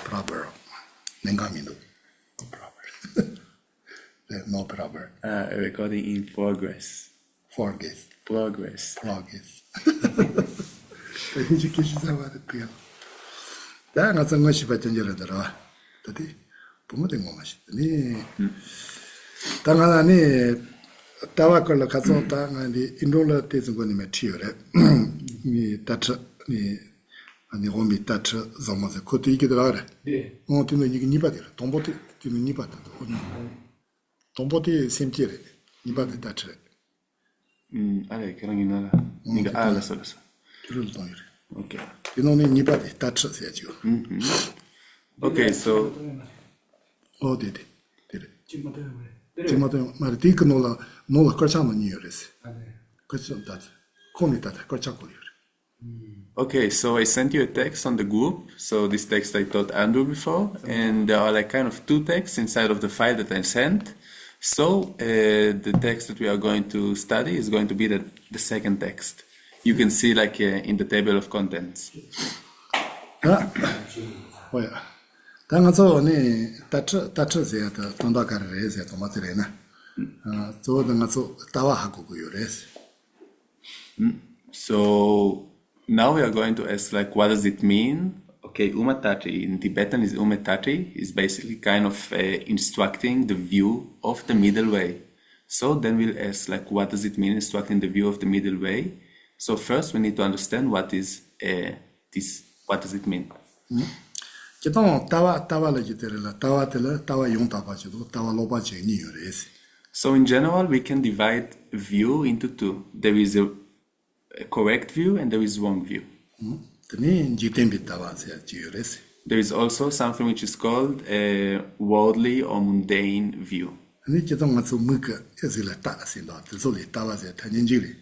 proper. Nengamino. Proper. No proper. Recording in progress. Forget. Progress. Progress. 이제 기시사와르고요. 다가 정것이 발전절하더라. 어디 보면 된 거 맛있더니. 당하나니 tawa kola kaso ta ngani indola tezu ngoni metiore ni tatra ni ani romi tatra zomoze kote ikidara 네. tino ni badira tombote tino ni bata tombote semtiere ni bata tatra Allora, che non è mica alla sola. kirul tonire Okay. tino ni bata tatra seajo Okay, so dede 지금 맞아요. 지마도 말티크 노라 거창은 이유레스 아, 네. 거창 다 코미다다 거창 거리 okay, so I sent you a text on the group. So this text I taught Andrew before, and there are like kind of two texts inside of the file that I sent. So the text that we are going to study is going to be the second text. You can see like in the table of contents. 뭐야 당가서네 따츠세야다 돈다가르레세 도마트레나 저등가서 따와하고 그요레스 So now we are going to ask like, what does it mean? Okay, umatati in Tibetan is umatati is basically kind of instructing the view of the middle way. So then we'll ask like, what does it mean instructing the view of the middle way? So first we need to understand what is this. What does it mean? 기동 따와라지데라 따와 용타바지도 따와 로바지 니요레스 So in general, we can divide view into two. There is a correct view and there is wrong view. 드니 지템비 따와세 지요레스 There is also something which is called a worldly or mundane view. 아니 기동 가서 무가 에슬라 따라신다 저리 따와세 타닌지리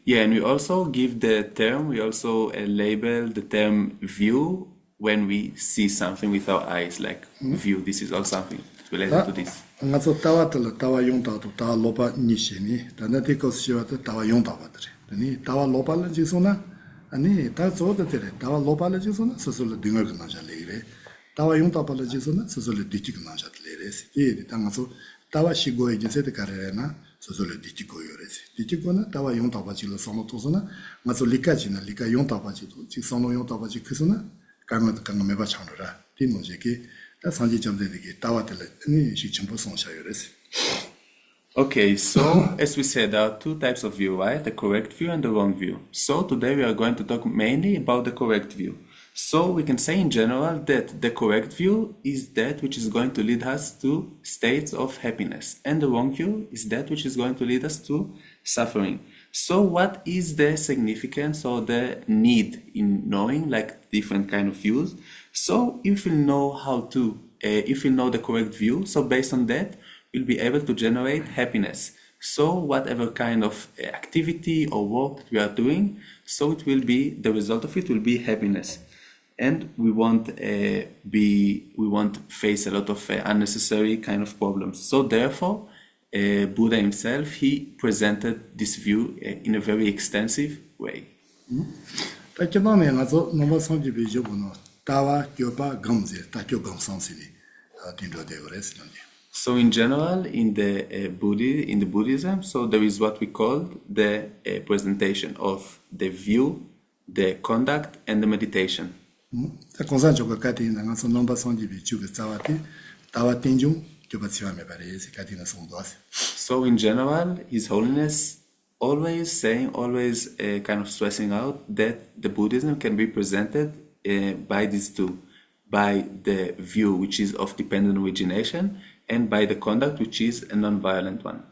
Yeah, and we also give the term, we also label the term view when we see something with our eyes, like view. This is all something related to this. 가서 따와 용타도 따와 로바 니시니 단나티코 시와도 따와 용타바들이 드니 따와 로바를 지소나 아니 다 저도들이 따와 로바를 지소나 스스로 등을 그나자래래 따와 용타바를 지소나 스스로 뒤치 그나자래래스 이 당가서 따와 시고에 지세데 가래나 스스로 뒤치고 요래스 뒤치고나 따와 용타바지로 선호토서나 가서 리카지나 리카 용타바지도 지 선호 용타바지 그서나 강가 매바 창로라 디모제기 다 산지 점되기 따와들 니 시침부 송샤요레스 Okay, so as we said, there are two types of view, right? The correct view and the wrong view. So today we are going to talk mainly about the correct view. So we can say in general that the correct view is that which is going to lead us to states of happiness, and the wrong view is that which is going to lead us to suffering. So what is the significance or the need in knowing like different kind of views? So if we know how to, if we know the correct view, so based on that, we'll be able to generate happiness. So whatever kind of activity or work that we are doing, so it will be, the result of it will be happiness. And we won't face a lot of unnecessary kind of problems. So therefore, Buddha himself, he presented this view in a very extensive way. So in general, in the Buddhism, so there is what we call the presentation of the view, the conduct, and the meditation. So in general, His Holiness always kind of stressing out that the Buddhism can be presented by these two, by the view which is of dependent origination and by the conduct which is a non-violent one.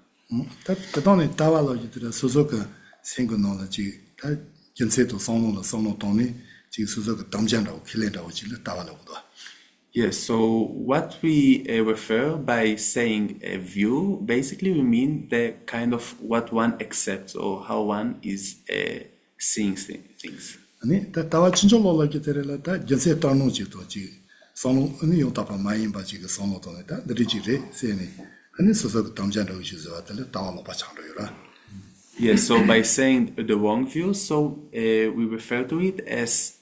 Yes, so what we refer by saying a view, basically we mean the kind of what one accepts or how one is seeing things. Yes, so by saying the wrong view, so we refer to it as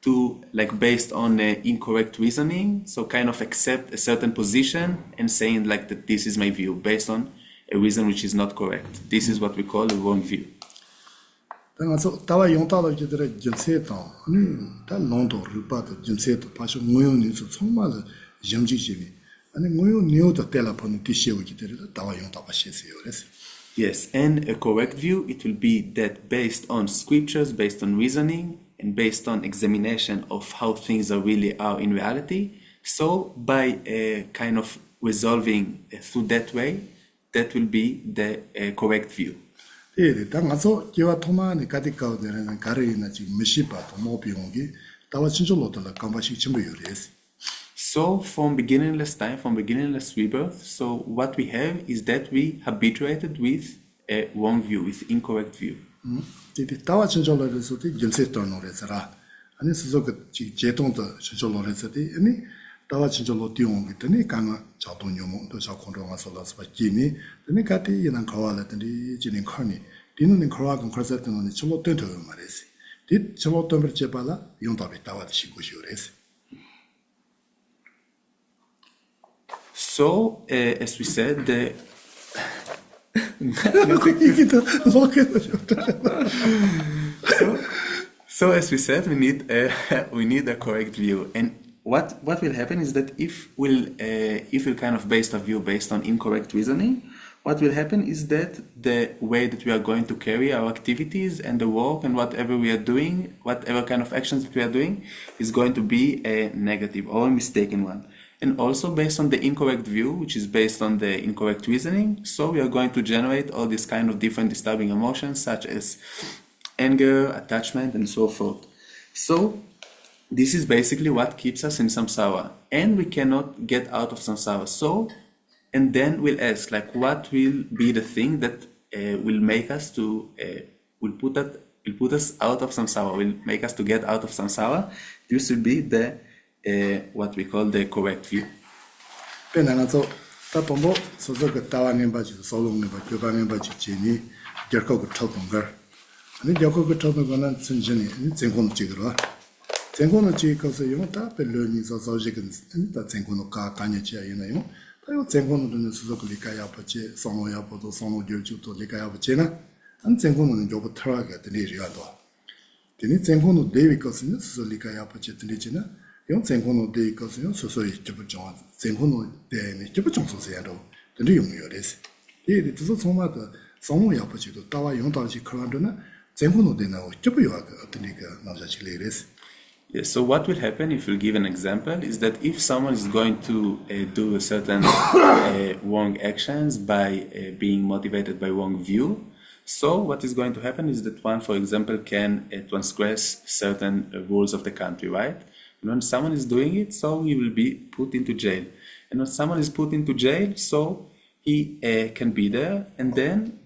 to like based on incorrect reasoning, so kind of accept a certain position and saying like that this is my view based on a reason which is not correct. This is what we call a wrong view. 당아서 다와 용타도 기들의 질세도 아니 다 롱도 루파도 질세도 파쇼 모요니서 정말 정지심이 아니 모요 니오도 텔레폰 티시오 기들의 다와 용타 바시세요 그래서 Yes, and a correct view, it will be that based on scriptures, based on reasoning, and based on examination of how things are really are in reality. So by kind of resolving through that way, that will be the correct view. 예, 당아서 기와 토마니 가디카오데는 가르이나 지금 미시바도 모비용기 다와 진절로들 감바시 전부 요레스 So from beginningless time, from beginningless rebirth, so what we have is that we habituated with a wrong view, with incorrect view. 이디 다와 진절로에서도 질세도 노래서라 아니 스스로그 제동도 진절로에서도 아니 다와 진절로 띄용기 때문에 강아 자동용도 또 자콘로가서라서 바기니 근데 같이 이난 가와라더니 지는 커니 디는 커와건 커서던 절로 된도 말이지 디 절로 덤을 제발라 용답이 다와 시고시오레스 So, as we said, the 이기도 로켓도 so as we said, we need a correct view. And what will happen is that if we'll kind of base a view based on incorrect reasoning, what will happen is that the way that we are going to carry our activities and the work and whatever we are doing, whatever kind of actions that we are doing, is going to be a negative or a mistaken one. And also based on the incorrect view, which is based on the incorrect reasoning, so we are going to generate all these kind of different disturbing emotions such as anger, attachment, and so forth. So this is basically what keeps us in samsara, and we cannot get out of samsara. So, and then we'll ask, like, what will be the thing that will make us to will put us out of samsara, will make us to get out of samsara? This will be the what we call the correct view. 배나가서 따tombo 소소가 따와는 바지 소롱는 바 교반는 바지 지니 결코 터던 걸 아니 결코 터던 거는 순전히 전공 찍으러 전공은 찍어서 용다 별로니서 소지근 다 전공은 가까니지 아니나요 다요 전공은 소소가 리카야 버지 성호야 보도 성호 결주도 리카야 버지나 안 전공은 요거 틀어가 되리야도 되니 전공은 데이비거스는 소소 리카야 버지 되리지나 용 전공은 데이거스는 소소이 접종 전공은 데니 접종 소소야도 되리 용요레스 이게 또 정말도 성호야 버지도 따와 용다지 그런데는 전공은 되나고 접요가 어떤이가 나자지 레레스. Yes, so what will happen, if we'll give an example, is that if someone is going to do a certain wrong actions by being motivated by wrong view, so what is going to happen is that one, for example, can transgress certain rules of the country, right? And when someone is doing it, so he will be put into jail. And when someone is put into jail, so he can be there, and then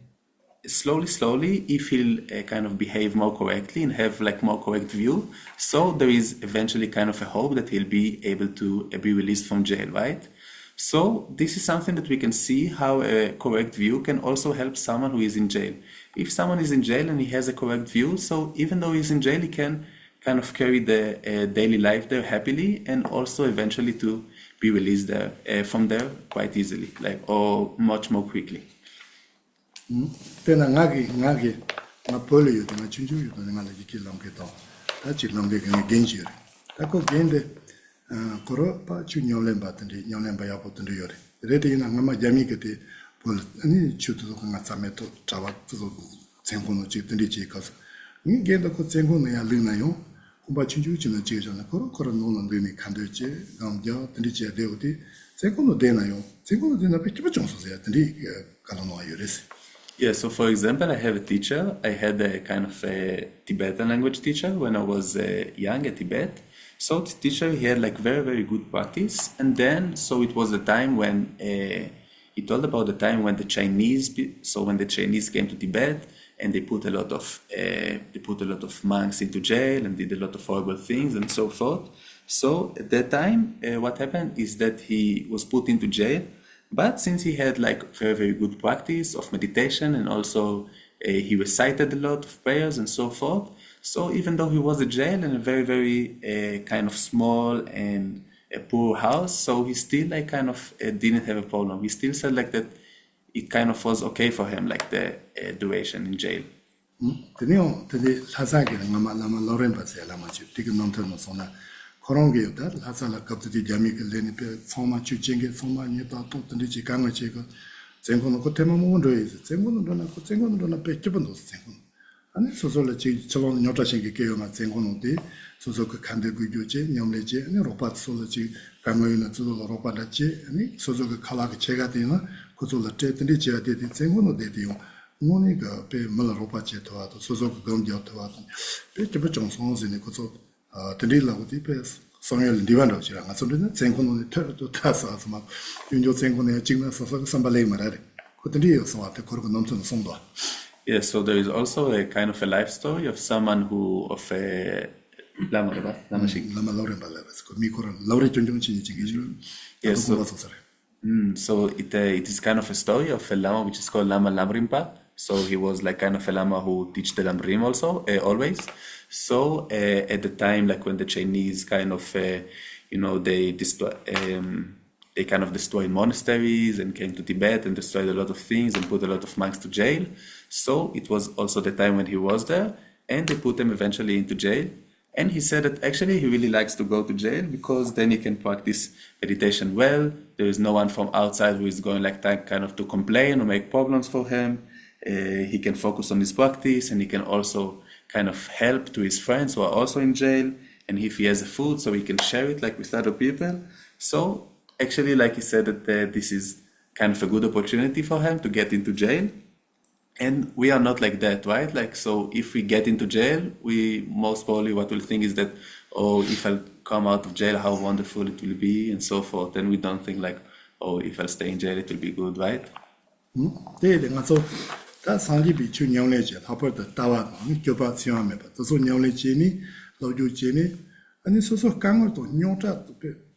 slowly, if he'll kind of behave more correctly and have like more correct view, so there is eventually kind of a hope that he'll be able to be released from jail, right? So this is something that we can see how a correct view can also help someone who is in jail. If someone is in jail and he has a correct view, so even though he's in jail, he can kind of carry the daily life there happily and also eventually to be released there from there quite easily, like or much more quickly. Pena ngagi nga polio de nga chunju yu de nga le ki longe to ta chi longe ge genji ta ko gende koro pa chu nyolen ba ya bo tende yore re de na nga ma jami ke te pol ani chu to nga tsame to tawa to zengo no chi tende chi ka ni gende ko zengo no ya lina yo ko ba chunju chi na chi ja na koro no no de ni kan de chi gam ja tende chi de odi zengo no de na yo zengo no de na pe ki ba chong so ya tende ka no yore. Yeah, so for example, I have a teacher. I had a kind of a Tibetan language teacher when I was young at Tibet. So this teacher, he had like very, very good practice. And then, so it was the time when he told about the time when the Chinese, so when the Chinese came to Tibet and they put a lot of monks into jail and did a lot of horrible things and so forth. So at that time, what happened is that he was put into jail. But since he had like very, very good practice of meditation and also he recited a lot of prayers and so forth, So even though he was in jail in a very, very kind of small and a poor house, so he still like kind of didn't have a problem. He still said like that it kind of was okay for him, like the duration in jail. 드디어 사사기는 아마 로렌 바세 라마치 되게 넘터는 소나 그런 게 있다. 하사라 갑자기 재미를 내니 배 소마 주쟁게 소마니 또 던지지 강을 제거 전고는 그 테마 모은도 있어. 전고는 배 기본도 전고. 아니 소소를 지 저런 여자신게 개요마 전고는데 소소 그 간데 구교제 냠레제 아니 로바트 소르지 강의는 주로 로바다지 아니 소소 그 칼라가 제가 되나 그소를 때들이 제가 되지 전고는 되디요. 모니가 배 멀로바체 도와도 소소 그 검겨 도와도 배 기본 정성선이 그소 들리라고 뒤에 성열 리반도 지랑 아서는 전고는 또 타서 막 윤조 전고는 지금 소소 선발레 말아래. 그들이 소한테 그러고 넘치는 송도. Yes, so there is also a kind of a life story of someone who of a lama Lauren Balabas, Mikor, Laure Junjun. Yes, so it is kind of a story of a lama which is called Lama Lamrimpa. So he was like kind of a lama who teach the Lamrim also, always. So at the time, like when the Chinese kind of, they kind of destroyed monasteries and came to Tibet and destroyed a lot of things and put a lot of monks to jail. So it was also the time when he was there, and they put him eventually into jail. And he said that actually he really likes to go to jail because then he can practice meditation well. There is no one from outside who is going like that kind of to complain or make problems for him. He can focus on his practice, and he can also kind of help to his friends who are also in jail. And if he has a food, so he can share it like with other people. So actually, like he said, that this is kind of a good opportunity for him to get into jail. And we are not like that, right? Like, so if we get into jail, we most probably what we'll think is that, oh, if I'll come out of jail, how wonderful it will be, and so forth. And we don't think like, oh, if I'll stay in jail, it will be good, right? 다 상기 비추 냐올레지 하버드 다와 교바 시험에 봐. 또 냐올레지니 로주지니 아니 소소 강을도 뇨자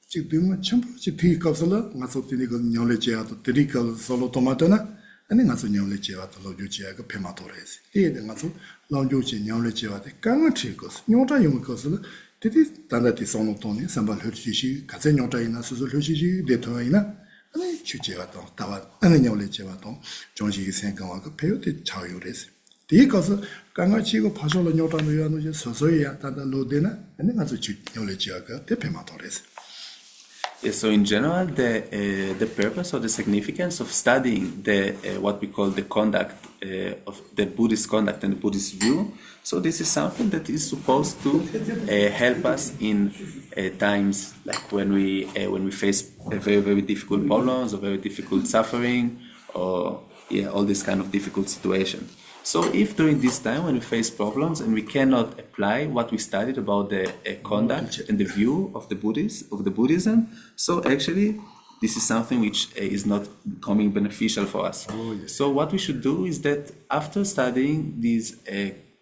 지금 첨부 지피 값을 가서 드리고 냐올레지야도 드리고 솔로 토마토나 아니 가서 냐올레지야도 로주지야가 페마토레스. 이게 가서 로주지 냐올레지야도 강을 치고 뇨자 용 것을 드디 단다티 손노토니 삼발 흐지시 가서 뇨자이나 소소 흐지시 데토이나 아니 주제가도 다와 아니 냐올레지야도 정식이 생각하고 배우들 자유레스. 이것을 강아치고 파솔로 뇨타는 요는 서서히야 다다 로데나 아니 가서 냐올레지야가 대페마토레스. So in general, the purpose or the significance of studying the what we call the conduct of the Buddhist conduct and the Buddhist view. So this is something that is supposed to help us in times like when we face a very very difficult problems or very difficult suffering or all this kind of difficult situation. So if during this time when we face problems and we cannot apply what we studied about the conduct and the view of the Buddhism, so actually this is something which is not becoming beneficial for us. So what we should do is that after studying this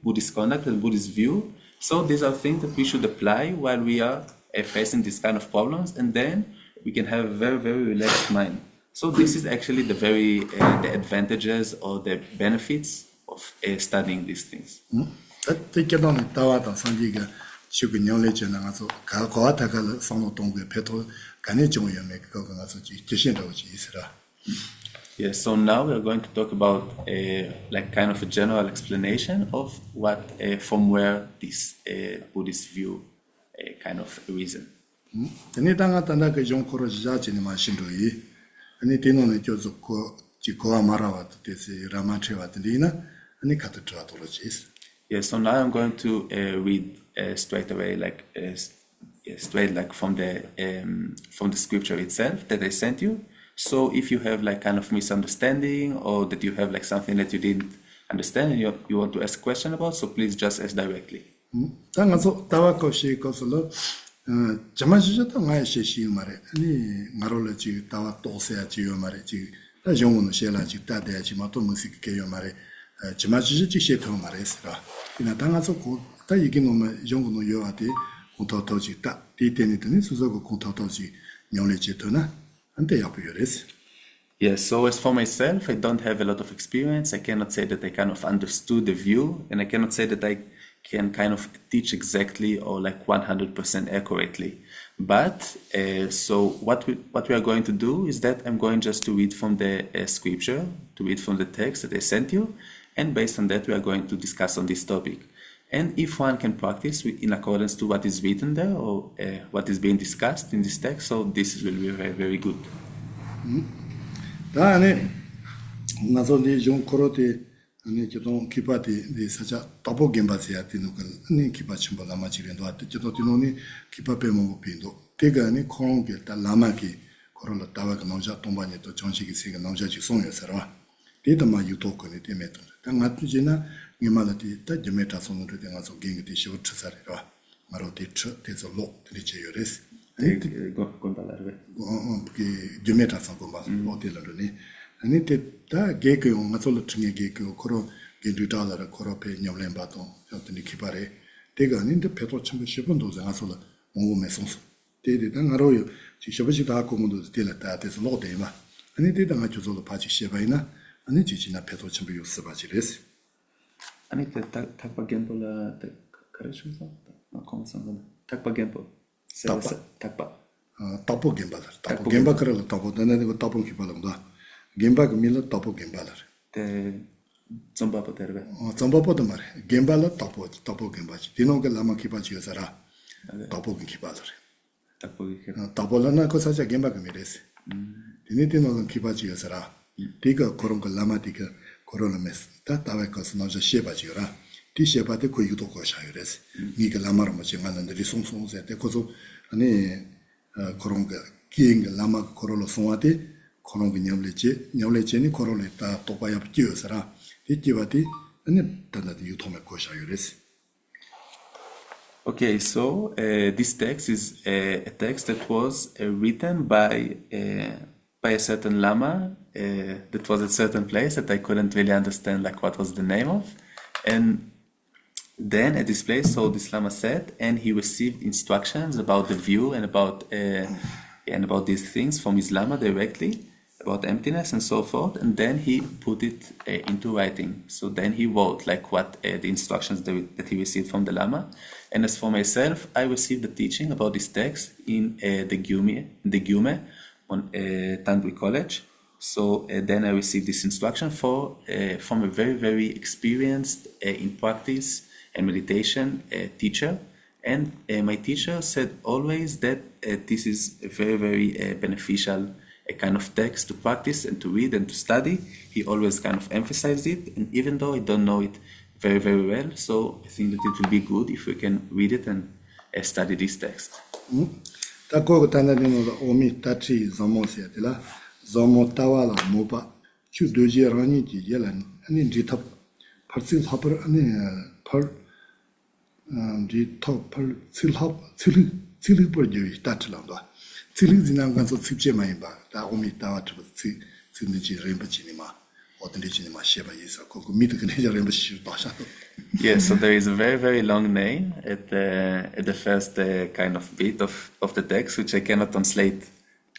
Buddhist conduct and Buddhist view, so these are things that we should apply while we are facing these kind of problems, and then we can have a very very relaxed mind. So this is actually the the advantages or the benefits of studying these things. Yes, so now we are going to talk about like kind of a general explanation of what from where this Buddhist view kind of reason. Yes, so now I'm going to read straight away, like straight like from the scripture itself that I sent you. So if you have like kind of misunderstanding or that you have like something that you didn't understand and you want to ask a question about, so please just ask directly. Yes, so as for myself, I don't have a lot of experience. I cannot say that I kind of understood the view, and I cannot say that I can kind of teach exactly or like 100% accurately. But so what we are going to do is that I'm going just to read from the scripture, to read from the text that I sent you, and based on that we are going to discuss on this topic. And if one can practice in accordance to what is written there or what is being discussed in this text, so this will be very, very good. 아니 저도 기파티 이 사자 더보 gem바지야 되는거 아니 기파 침보 라마지렌도 왔대 저도 디노니 기파 빼먹고 빈도 대가니 코롱게 다 라마기 코로나 따와가 농자 동반에 또 정식이 세가 농자지 송여서라 데이터마 유토코니 데메토 당마투지나 니마라티 다 데메타 송으로 된가서 갱게 쇼 트사리라 마로티 트 데솔로 드리체요레스 아니 건달라르베 porque 데메타 송고마 호텔로니 아니 다 게그 맞을 중에 게그 코로 게르다라 코로페 냠렘바도 어떤 기발에 대가 아닌데 배도 참 10분 도서 가서라 몸에 송수 대대당 알아요 지셔버지 다 고문도 될다 돼서 로데마 아니 대당 아주도 파지 셔바이나 아니 지지나 배도 참 요스 바지레스 아니 tak pagiempola karechusa komsanga tak pagiempo takpa tapo gemba 그래도 tapo 내는 거 tapo 기발한다 gemba 밀로 tapo gembal을 때 점바포 데르베 점바포도 말해 gembal로 tapo gem바지 디노가 라마 기바지여서라 tapo 기발을 tapo라나 거 사자 gem바 미레스 디니티노가 기바지여서라 디가 그런 거 라마디가 코로나메스 다 다외커스 나저 셰바지요라 디 셰바데 고이도 거샤요레스 니가 라마로 뭐 정하는데 리송송세 때 거서 아니 그런 거 기행 라마 코로로 송아데 코로나 냠레제니 코로나 다 도바야 비어서라 디티바디 아니 단다디 유토메 거샤요레스. Okay, so this text is a text that was written by a certain lama that was at a certain place that I couldn't really understand like what was the name of, and then at this place, so this lama said, and he received instructions about the view and about these things from his lama directly, about emptiness and so forth, and then he put it into writing. So then he wrote like what the instructions that he received from the lama. And as for myself, I received the teaching about this text in the Gyume on Tandwi College. So then I received this instruction from a very, very experienced in practice and meditation teacher. And my teacher said always that this is a very, very beneficial kind of text to practice and to read and to study. He always kind of emphasized it. And even though I don't know it very, very well, so I think that it will be good if we can read it and study this text. Tako tanadino omi tachi zomosia dela zomo tawala moba chu doji rani ji yelan ani ditap parsil hapar ani par ditap par silhap silu por ji tatlando silu zinanga so sipje mai ba da omi tawa tu sinji rembachi ni ma otenji ni ma sheba yesa ko mit kne rembachi ba sha. Yes, so there is a very, very long name at the first kind of bit of the text, which I cannot translate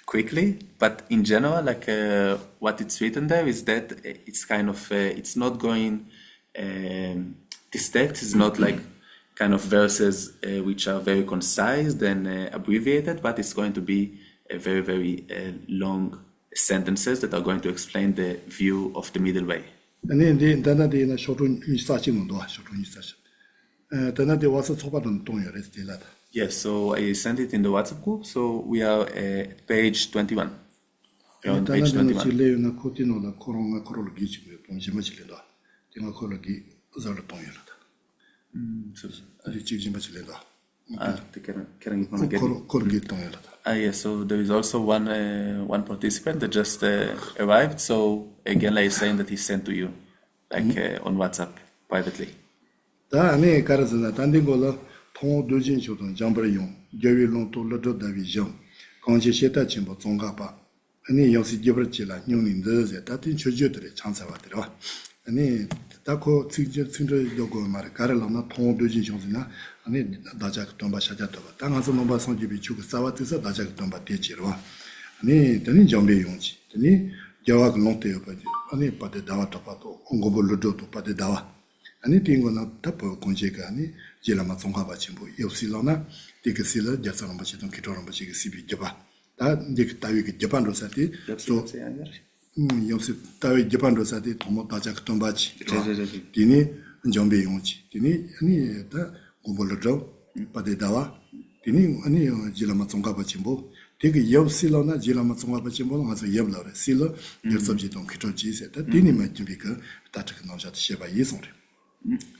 quickly. But in general, like what it's written there is that it's kind of, it's not going, this text is not like kind of verses which are very concise and abbreviated, but it's going to be a very, very long sentences that are going to explain the view of the middle way. 아니 근데 단나데나 쇼톤 이사치는도 쇼톤 이사치. 단나데 와서 소바던 동요레스 딜라다. Yes, so I sent it in the WhatsApp group. So we are at page 21. On page 21. 단나데나 코티노나 코로나 코로로 기지고 동시마질레다. 제가 코로기 자르 동요라다. So 아리 지지마질레다. 코로기 동요라다. Yes, so there is also one participant that just arrived. So again, like saying that he sent to you, like on WhatsApp privately. 다 안에 가르스나 단딩고로 통 도진쇼던 잠버용 겨위론 돌러도 다비정 공제시다 침보 종가바 아니 역시 geb르지라 뇽닌데제 다tin 조조들의 창사바들어 아니 다코 친저 요거 말 가르로나 통 도진쇼나 아니 다작 돈바 샤자도 당하서 nomba 성집이 주고 싸와트서 다작 돈바 대지로 아니 되는 점배 용지 되니 저와 롱테요 바지 아니 바데 다와타파도 공고볼로도 바데 다와 아니 띵고나 답보 공제가 아니 제라마 종합아 친구 옆실로나 디그실을 자서는 버지던 기도는 버지기 시비 줘봐 다 이제 따위기 저반로 사티 또 옆실 따위 저반로 사티 도모 다자 같은 바지 디니 정비 용지 디니 아니 다 고볼로 바데다와 디니 아니 제라마 종합아 친구 되게 옆실로나 제라마 종합아 친구 가서 옆라래 실로 옆섭지던 기도지세다 디니만 준비가 다트가 나오자 시바 예송래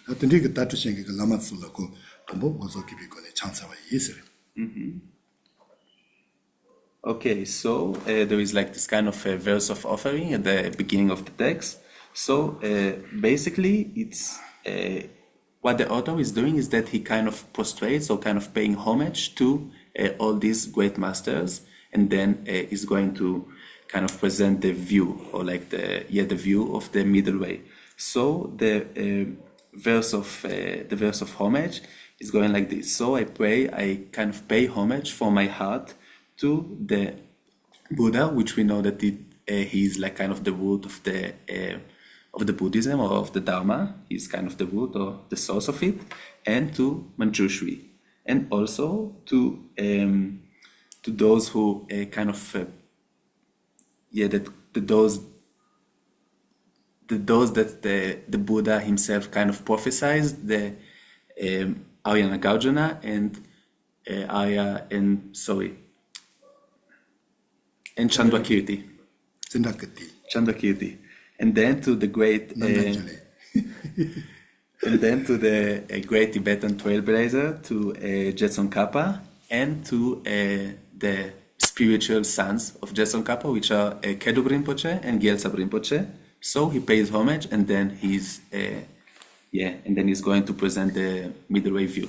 하여튼 그 다투신 그 라마스라고 뭐 어서 기비거네 찬사와 예스. Okay, so there is like this kind of a verse of offering at the beginning of the text. So basically, it's what the author is doing is that he kind of prostrates or kind of paying homage to all these great masters, and then is going to kind of present the view or like the view of the middle way. So the verse of homage is going like this. So I pray, I kind of pay homage for my heart to the Buddha, which we know that he is like kind of the root of the Buddhism or of the Dharma. He's kind of the root or the source of it, and to Manjushri, and also to those who kind of those that the Buddha himself kind of prophesied, the Arya Nagarjuna and Chandrakirti. Chandrakirti. And then to the great and then to the great Tibetan trailblazer, to Jetson Kappa, and to the spiritual sons of Jetson Kappa, which are Kedub Rinpoche and Gyaltsab Rinpoche. So he pays homage, and then he's going to present the middle way view.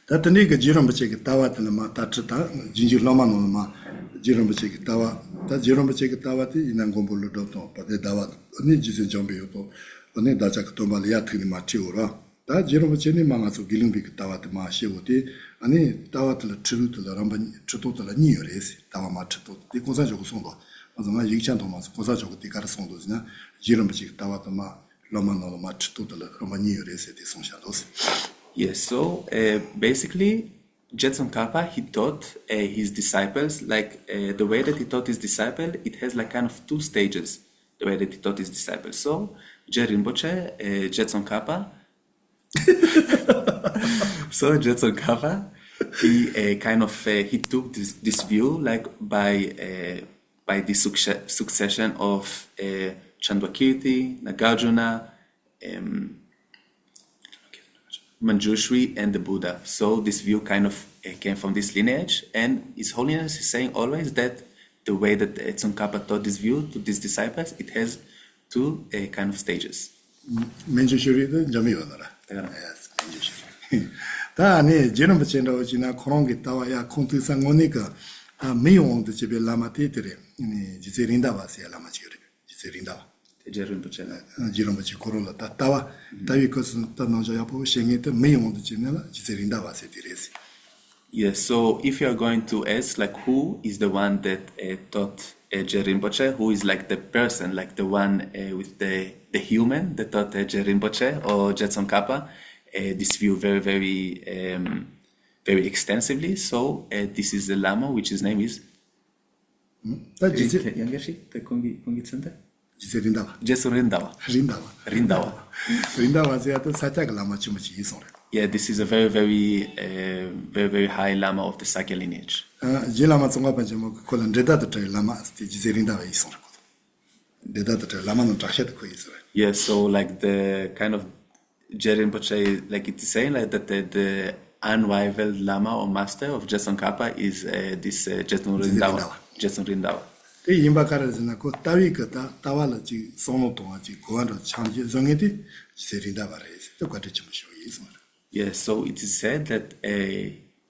That nigga Jirambache Tawa Telema Tachata, Ginger Lomanoma, Jirambache Tawa, that Jirambache Tawati in Angombolo Doto, but the Dawa, Nijis Jombioto, Onedajak Tombaliati Matiura, that Jiramacheni Mangas of Gilimbik Tawat Mashiuti, Ani Tawat tribute to the Ramban Chototala New Race, Tawamachato, the Kosajo Sondo. As my Yichan Thomas, Kosajo de Carsondosna, Jirambachi Tawatama, Lomano Match total Romani Race at Sonshados. Yes, so basically, Jetson Kappa, he taught his disciples, like the way that he taught his disciple, it has like kind of two stages, the way that he taught his disciples. So, Rinpoche, Jetson Kappa, so Jetson Kappa, he kind of, he took this view like by the succession of Chandrakirti, Nagarjuna, Manjushri, and the Buddha. So this view kind of came from this lineage, and His Holiness is saying always that the way that Tsongkhapa taught this view to these disciples, it has two kind of stages. Manjushri, Jamiwara. Yes, Manjushri. Tani, Jenambachendo, Jina, Krongi, Tawaya, Kunti Sangonika, Mayong, the Chibi Lama Titre, Jiserinda was a Lama Chiri, Jiserinda. Jirambachi Corolla, Tawa, Tavicos, Tanojapo, Shengit, Mayong, the General, Jiserinda was a Tiresi. Yes, so if you are going to ask, like, who is the one that taught Rinpoche, who is like the person, like the one with the human that taught Rinpoche or Jetson Kappa, this view very, very, very extensively. So this is the Lama, which his name is Yeah, this is a very, very, very, very high Lama of the Sakya lineage. Yeah, so like the kind of Rinpoche, like it's saying like that the unrivaled Lama or master of Jetson Kappa is this Jetson Rindawa. Yeah, so it is said that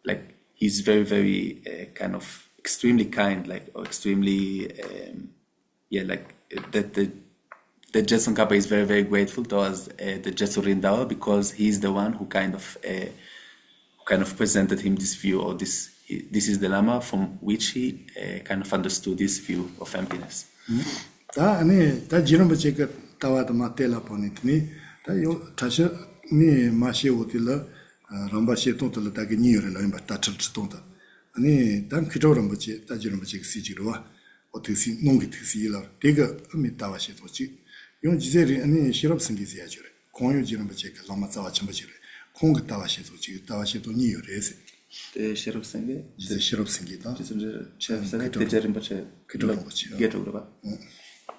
like he's very, very kind of extremely kind, like or extremely like that the Jetson Kappa is very, very grateful towards the Jetson Rindawa because he's the one who kind of presented him this view, or this is the Lama from which he kind of understood this view of emptiness. 요 다시 니 마시 오딜라 람바시 돈들 다게 니요를 라임바 다틀 돈다 아니 단 그저런 뭐지 따지는 뭐지 시지로와 어떻게 농기 특시라 되게 의미 따와시 도지 용 지제리 아니 실업 생기지야 주래 공유지는 뭐지 그 람마자와 첨부지래 공기 따와시 도지 따와시 도 니요레스 실업 생기 이제 실업 생기다 실업 생기 대제rin bache 그저런 거지 get over.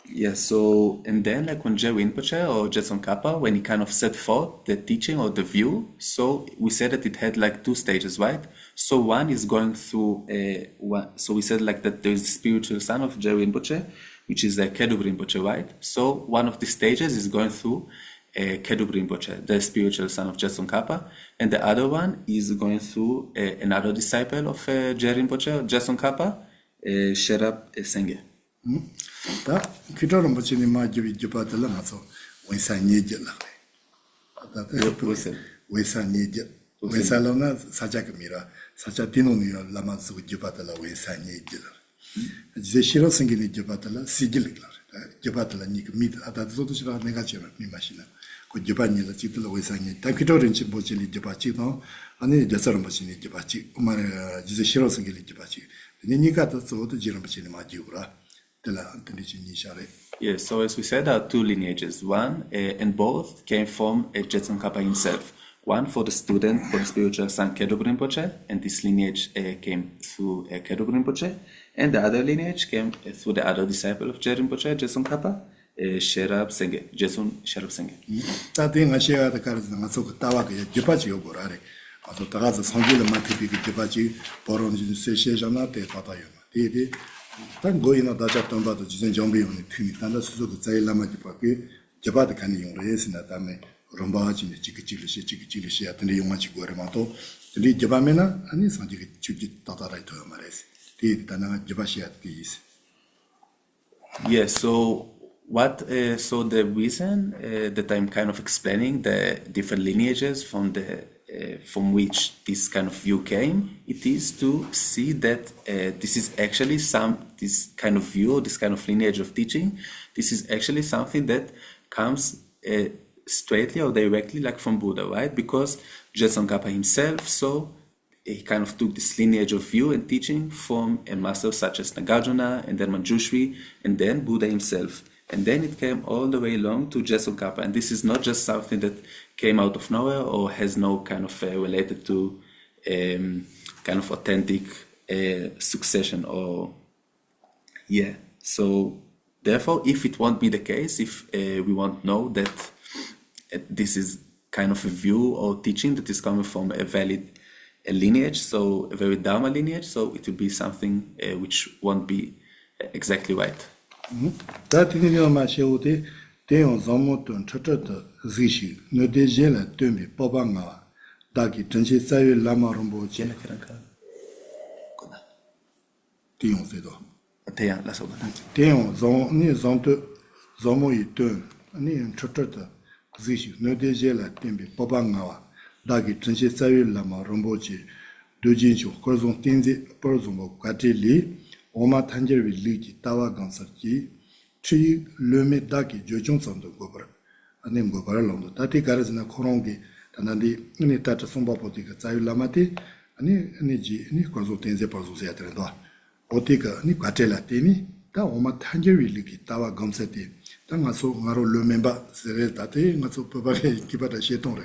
Yeah, so, and then like when Jerry Rinpoche or Jetson Kappa, when he kind of set forth the teaching or the view, so we said that it had like two stages, right? So one is going through, so we said like that there is the spiritual son of Jerry Rinpoche, which is Kedub Rinpoche, right? So one of the stages is going through Kedub Rinpoche, the spiritual son of Jetson Kappa, and the other one is going through another disciple of Jerry Rinpoche, Jetson Kappa, Sherab Senge. 다 그저런 뭐지니 마주비 주바들라 나서 원산예절라 원산예절 원산로나 사자금이라 사자디노니요 라마스 주바들라 원산예절 이제 싫어 생기는 주바들라 시질이라 주바들라 니그 미드 아다도도 싫어 내가 지금 미마시나 그 주바니라 지들라 원산예 다 그저런 지 뭐지니 주바지도 아니 저처럼 뭐지니 주바지 말에 이제 싫어 생기는 주바지 니가 또 저도 지금 뭐지니 마주라 Yes, so as we said, there are two lineages. One, and both came from Jetson Kappa himself. One for the student, for the spiritual son Kedub Rinpoche, and this lineage came through Kedub Rinpoche. And the other lineage came through the other disciple of Jerry Rinpoche, Jetson Kappa, Sherab Senge, Jetson Sherab Senge. Tatinga share the cards and so Tawaka, Jipachi Oborare. Also Tagaza Sangila Matipi Jipachi, Poron Sessionate, Patayama. 단 고이나 다잡던 바도 지전 정비용이 팀이 단다 수도 자일 남아지 밖에 제바드 간이 용로 예스나 다음에 롬바지네 지기질시 같은 용마지 고르마도 들이 제바메나 아니 상지기 주지 따다라이 더 말해서 디 단나 제바시아 디스. Yes, so what so the reason that I'm kind of explaining the different lineages from the from which this kind of view came, it is to see that this is actually this kind of view, this kind of lineage of teaching, this is actually something that comes straightly or directly like from Buddha, right? Because Jetson Kappa himself, so he kind of took this lineage of view and teaching from a master such as Nagarjuna and then Manjushri and then Buddha himself. And then it came all the way along to Jetson Kappa. And this is not just something that came out of nowhere or has no kind of related to kind of authentic succession or, yeah. So therefore, if it won't be the case, if we won't know that this is kind of a view or teaching that is coming from a valid lineage, so a very Dharma lineage, so it will be something which won't be exactly right. 다티니요 마시오데 대용 점모던 첫첫의 지시 너데젤라 뜸이 뽑아가 다기 전시 사회 라마롬보 제나케랑카 거나 대용세도 대양 라소가 대용 점니 점도 점모이 뜸 아니 첫첫의 지시 너데젤라 뜸이 뽑아가 다기 전시 사회 라마롬보지 도진쇼 거존 띵지 버존모 가tilli 오마 탄제르 리지 따와 간서지 치 르메다기 조종선도 고버 아니 고버랑도 다티 가르즈나 코롱기 단단디 니 따트 송바포티가 자율라마티 아니지 니 거조 텐제 버조세야 되는도 오티가 니 과텔라티니 다 오마 탄제르 리기 따와 간서티 당가소 가로 르멤바 세레다티 가소 퍼바게 기바다 셰톤레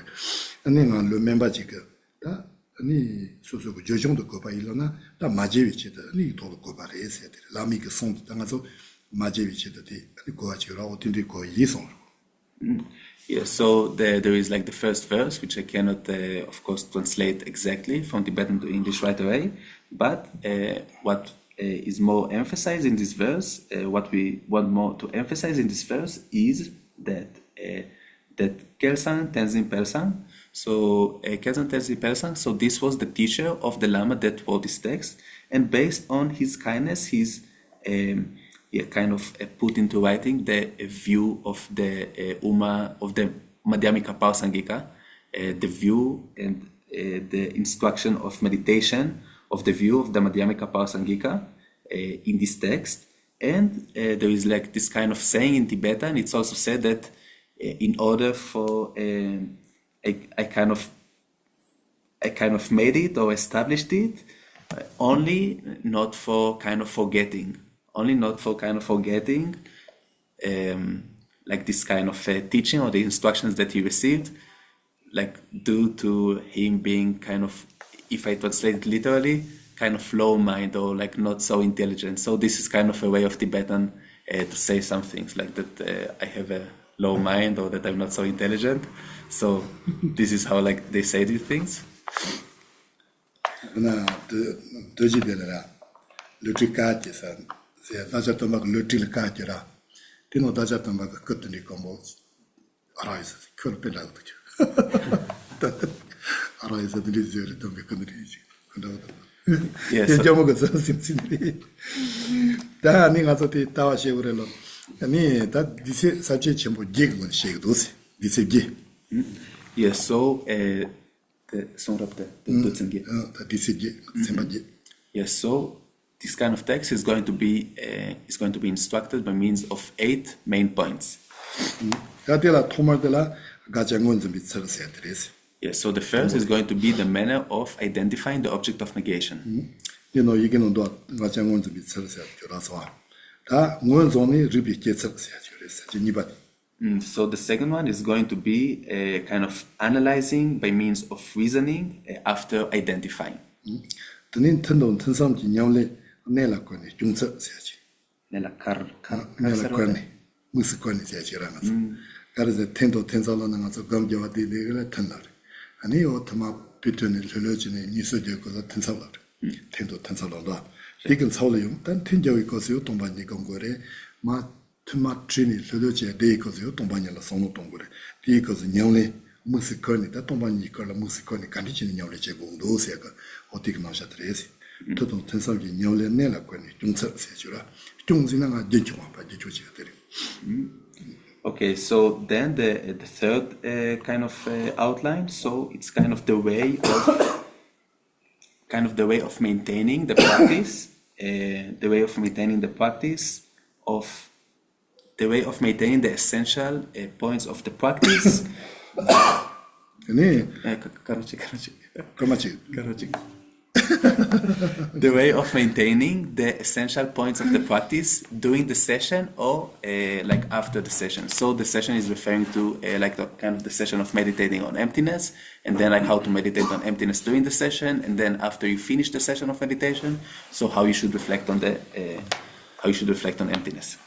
아니 나 르멤바지가 다 아니 소소고 조정도 거봐 일어나 다 마제위치다 아니 도도 거봐래 해야 돼 라미가 손도 당가서 마제위치다 돼 아니 거가지라 어딘데 거 이송. Yeah, so there is like the first verse, which I cannot, of course, translate exactly from Tibetan to English right away. But what is more emphasized in this verse, what we want more to emphasize in this verse is that Kelsang Tenzin Persang. So Kelsang Tenzin Persang. So this was the teacher of the Lama that wrote this text, and based on his kindness, he's kind of put into writing the view of the Uma of the Madhyamika Pausangika, the view and the instruction of meditation of the view of the Madhyamika Pausangika in this text. And there is like this kind of saying in Tibetan. It's also said that in order for I kind of made it or established it, only not for kind of forgetting, like this kind of teaching or the instructions that he received, like due to him being kind of, if I translate it literally, kind of low mind or like not so intelligent. So this is kind of a way of Tibetan to say some things like that I have a low mind or that I'm not so intelligent. So this is how like they say these things. 나 더지들라 루트카티사 제 다자도 막 루트카티라 디노 다자도 막 그것들이고 뭐 알아서 그걸 빼라고 그죠 알아서 들이지를 좀 그들이지 Yes. 제 점을 심심히 다 아니가서 다와 시그래로 아니 다 디세 사체 전부 기근 시그도스 디세기 Yes, so yes, so this kind of text is going to be instructed by means of 8 main points. Yes, so the first is going to be the manner of identifying the object of negation. So the second one is going to be a kind of analyzing by means of reasoning after identifying. Tuma training loloje de ikozo tombanya la sono tongore di ikozo nyawle musikoni da tombanya ikala musikoni kandichini nyawle che gondo seka otik na jatresi toto tensamji nyawle nela kwani jungsa sejura jungzina nga jejwa pa jejuji gateri. Okay, so then the third kind of outline, so it's kind of the way of maintaining the practice, the way of maintaining the essential points of the practice. The way of maintaining the essential points of the practice during the session or like after the session. So the session is referring to like the kind of the session of meditating on emptiness, and then like how to meditate on emptiness during the session, and then after you finish the session of meditation, so how you should reflect on emptiness.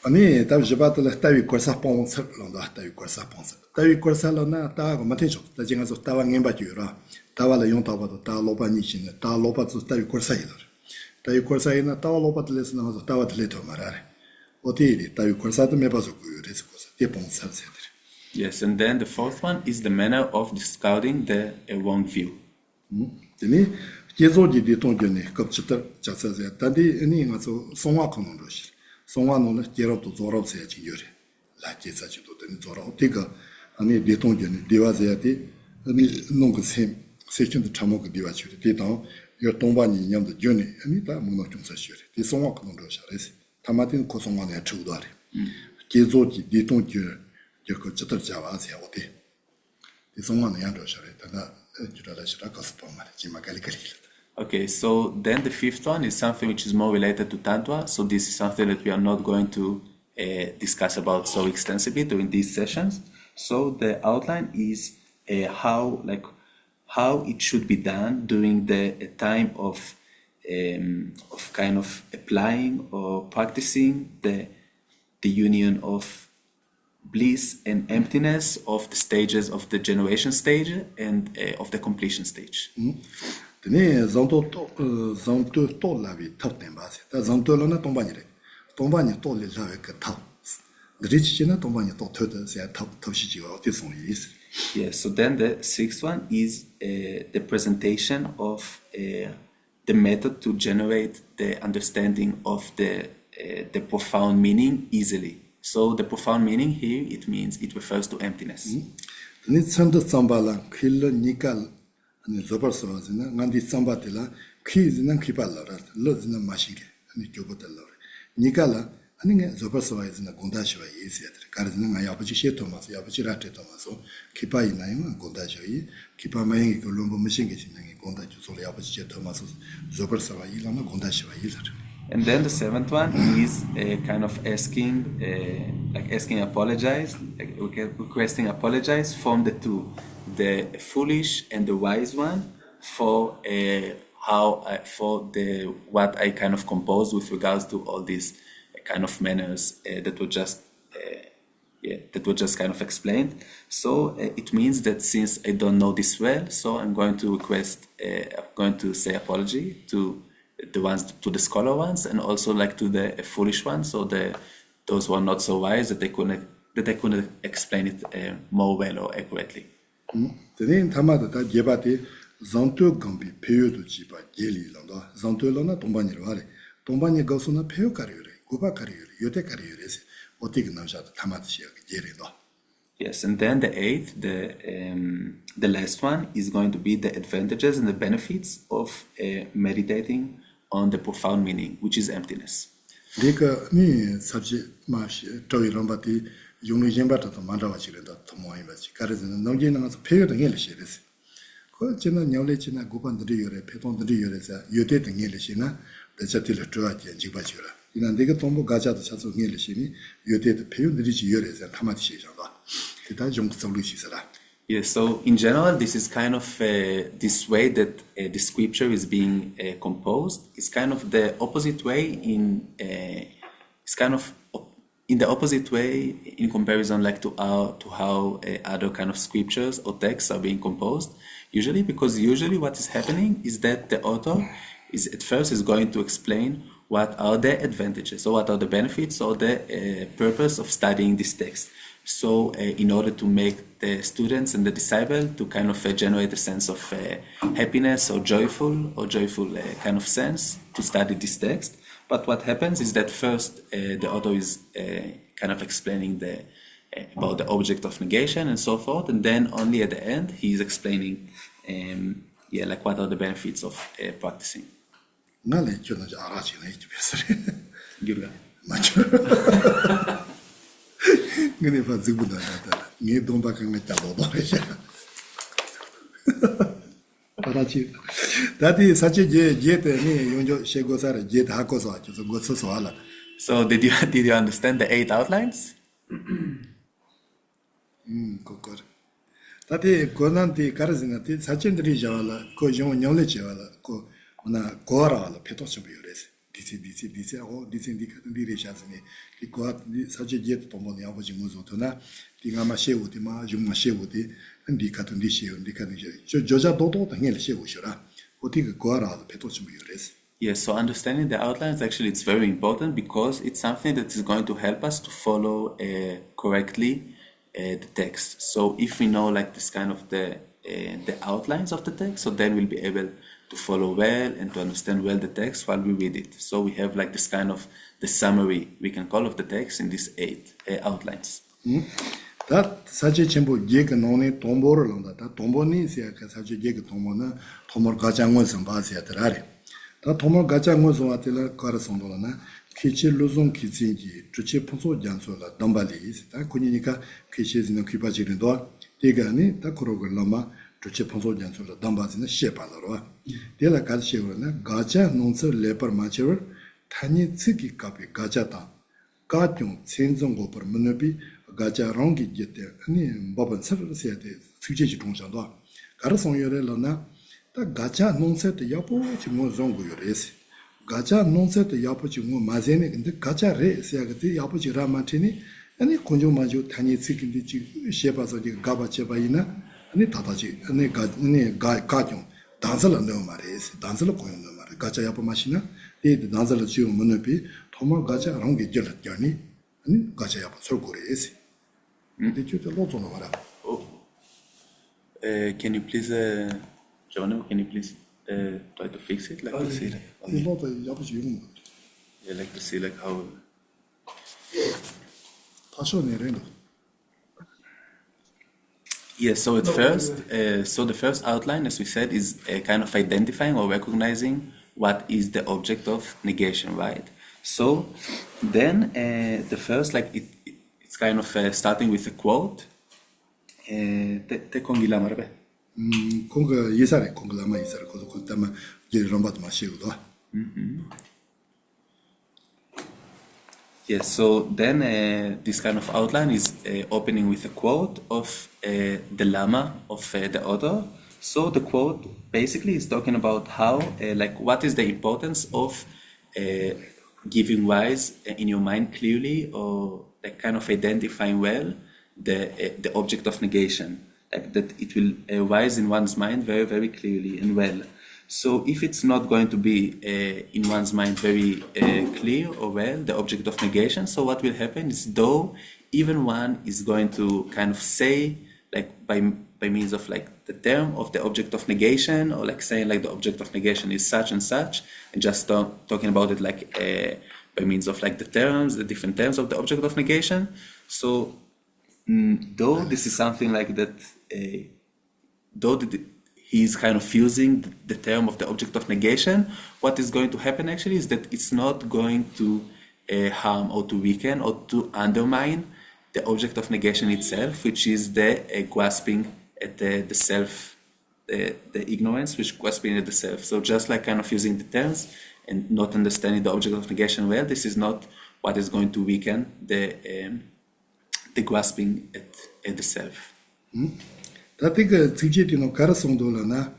아니 답지바들 따위 거사뽕 설론다 따위 거사뽕 따위 거살로나 따고 마티죠 따징아서 따왕 엠바주라 따와라 용타바도 따 로바니시네 따 로바도 따위 거사이다 따위 거사이나 따와 로바들레스나 가서 따와들레도 말아래 어디디 따위 거사도 메바서 그래서 거사 대뽕 살세들. Yes, and then the fourth one is the manner of discarding the wrong view. 되니 계속이 동전에 급치다 자세에 단디 아니 가서 송화하는 것이 송화는 제로도 조럽세야 지요래 라제사지도 되는 조럽 되가 아니 대통전에 대화세야디 아니 농그 세션도 참고가 되와지래 대당 요 동반이 인형도 전에 아니 다 문어 좀 사시래 대 송화하는 것이 알았어 타마틴 고송화에 추도하래 계속이 대통전 저거 저들 잡아서 어디 대 송화는 양도셔래 다 주라라시라 가스뽕 말이지 마갈리갈리. Okay, so then the fifth one is something which is more related to Tantra. So this is something that we are not going to discuss about so extensively during these sessions. So the outline is how it should be done during the time of kind of applying or practicing the union of bliss and emptiness of the stages of the generation stage and of the completion stage. 네 zanto to lavi tapten base da zanto lona tombanire tomban이 또 레자에 그탑 드리치나 tomban이 또 터다 세 탑시지가 어디서 있어. Yes, so then the sixth one is the presentation of the method to generate the understanding of the profound meaning easily. So the profound meaning here, it refers to emptiness. 네 산도 삼발랑 킬러 니칼 아니 저버서지나 간디 삼바텔라 퀴즈는 퀴발라라 러즈는 마시게 아니 교보텔라 니칼라 아니 저버서와 있는 공다시와 있어야 돼. 가르는 가 아버지 셰토마서 아버지 라테토마서 기파이 나이면 공다시이 기파마이 그 롬보 머신 게 있는 게 공다시 소리 아버지 셰토마서 저버서와 이라는 공다시와 있어. And then the seventh one is kind of asking, like asking apologize, like requesting apologize from the two, the foolish and the wise one, for for the what I kind of composed with regards to all these kind of manners that were just that were just kind of explained. So it means that since I don't know this well, so I'm going to request, I'm going to say apology to the ones, to the scholar ones, and also like to the foolish ones, so those who are not so wise that they couldn't explain it more well or accurately. 되는 담아도 다 예바티 전투 감비 페요도 지바 예리랑도 전투로나 동반이로 하래. 동반이 거수나 페요 가리요래. 고바 가리요래. 요테 가리요래서 어떻게 남자도 담아듯이야 예리도. Yes, and then the eighth, the last one is going to be the advantages and the benefits of meditating on the profound meaning, which is emptiness. 그러니까 니 sabji 마시 저희 롬바티 용의 젠바도 만다와지는다 도모이 바지. 가르즈는 넘기는 가서 페요도 헬시레스. 그 지난 녀레지나 고반들이 요래 패동들이 요래서 요대 등일시나 대자til 좋아지 지바지라. 이난 내가 동부 가자도 차서 헬시니 요대도 페요들이 요래서 타마티 시잖아. 그다 좀 솔루시스라. Yes, so in general, this is kind of this way that the scripture is being composed. It's kind of the opposite way it's kind of in the opposite way in comparison, like to how other kind of scriptures or texts are being composed. Because usually what is happening is that the author is at first is going to explain what are the advantages or what are the benefits or the purpose of studying this text. So in order to make the students and the disciple to kind of generate a sense of happiness or joyful kind of sense to study this text. But what happens is that first the author is kind of explaining about the object of negation and so forth, and then only at the end he is explaining like what are the benefits of practicing. 나래 저는 알아지네 이 집에서. Gurga. 맞죠. 근데 봐 지구다 나다. 네 돈바강에 잡아버리자. 알아지. 다디 사실 제 때문에 용조 셰고사를 제 다고서 아주서 고서서 알아. So did you understand the 8 outlines? 그거. 다디 고난디 가르즈나티 사진들이 저라 고용 녀레 저라 고 나 고아라로 페토스 비오레스. 디세하고 디센디카든디레샤스니 기고아 사제제 도모니 아버지 무조도나 디가마 셰우디마 중마 셰우디 디카든디 셰우 디카든지 저자 도도 당연히 셰우셔라 어디가 고아라로 페토스 비오레스. Yes, so understanding the outlines, actually it's very important because it's something that is going to help us to follow correctly the text. So if we know like this kind of the outlines of the text, so then we'll be able to follow well and to understand well the text while we read it. So we have like this kind of the summary we can call of the text in these 8 outlines. 다 사제 전부 예가 논에 돈보를 논다. 다 돈보니 세가 사제 예가 돈모나 돈모 가장원 선바세야 들아리. 다 돈모 가장원 선바텔 거라선도나 키치 루존 키진지 주체 풍소 장소라 담발이 다 군이니까 키치즈는 귀바지는도 대가니 다 그러걸 넘어 주체 풍소 장소라 담바지는 셰발로 데라 가시오나 가자 논서 레퍼 마처 타니 츠기 카페 가자다 가중 천정고 버문업이 가자 롱기 제때 아니 법은 서르세야데 수제지 동상도 가르송여래로나 다 가자 논서도 야포 지모 종고요레스 가자 논서도 야포 지모 마제네 근데 가자레 세야게 야포 지라마티니 아니 콘조마주 타니 츠기인데 지 셰바서 지 가바체바이나 아니 다다지 아니 가중 단설을 넣어 말이에요. 단설을 고용 넣어 말이에요. 가자 야포 마시나 이 단설을 지우 문업이 도마 가자 롱게 절렸잖니 아니 가자 야포 설고래에서 근데 저도 로토노 말아. Can you please Geronimo, can you please try to fix it, like to see like, 이 로토 야포 지우는 거. yeah, like to see like how 다시 내려는 yes, so at first, so the first outline, as we said, is kind of identifying or recognizing what is the object of negation, right? So then the first, like it's kind of starting with a quote. Te kongila marbe. 공가 예산에 공가만 있어요. 그것도 때문에 이런 것도 마시고도. Yes, so then this kind of outline is opening with a quote of the Lama of the author. So the quote basically is talking about how, like, what is the importance of giving wise in your mind clearly, or like kind of identifying well the object of negation, like that it will rise in one's mind very, very clearly and well. So if it's not going to be in one's mind very clear or well, the object of negation, so what will happen is, though even one is going to kind of say, like by means of like the term of the object of negation, or like saying like the object of negation is such and such, and just talking about it like by means of like the terms, the different terms of the object of negation. So though this is something like that, he's kind of using the term of the object of negation, what is going to happen actually is that it's not going to harm or to weaken or to undermine the object of negation itself, which is the grasping at the self, the ignorance, which grasping at the self. So just like kind of using the terms and not understanding the object of negation well, this is not what is going to weaken the grasping at the self. 다티가 지지티노 가르송도라나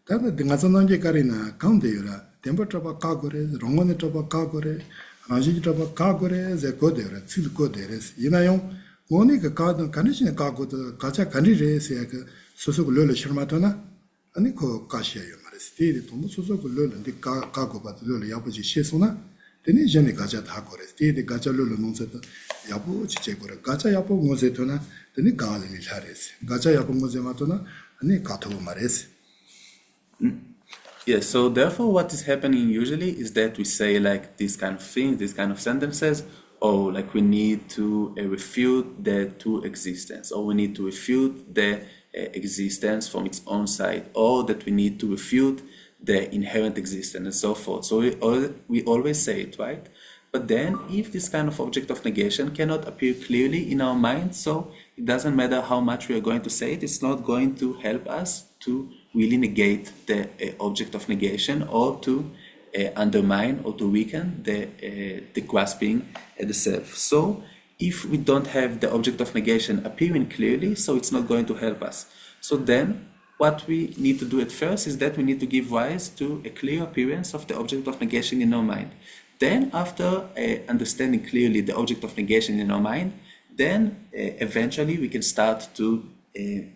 다나 등아선한게 가리나 가운데요라 템버트바 가고레 롱원에 트바 가고레 아지지 트바 가고레 제코데라 칠코데레스 이나용 모니가 가든 가니시네 가고도 가자 가니레스야 그 소소글로르 셔마토나 아니 그 가시야요 말이스 디디 돈 소소글로르 디 가고바들로 야부지 시소나 되니 전에 가자 다 거레스 디디 가자로르 논세도 야부지 제거라 가자 야부 모세토나 되니 가을이 잘했어. 가자 야본 거제 맞도나 아니 가토고 말했어. Yeah, so therefore what is happening usually is that we say like these kind of things, these kind of sentences, or like we need to refute the true existence, or we need to refute the existence from its own side, or that we need to refute the inherent existence and so forth. So we always say it, right? But then if this kind of object of negation cannot appear clearly in our mind, so it doesn't matter how much we are going to say it, it's not going to help us to really negate the object of negation, or to undermine or to weaken the grasping at the self. So if we don't have the object of negation appearing clearly, so it's not going to help us. So then what we need to do at first is that we need to give rise to a clear appearance of the object of negation in our mind. Then after understanding clearly the object of negation in our mind, then eventually we can start to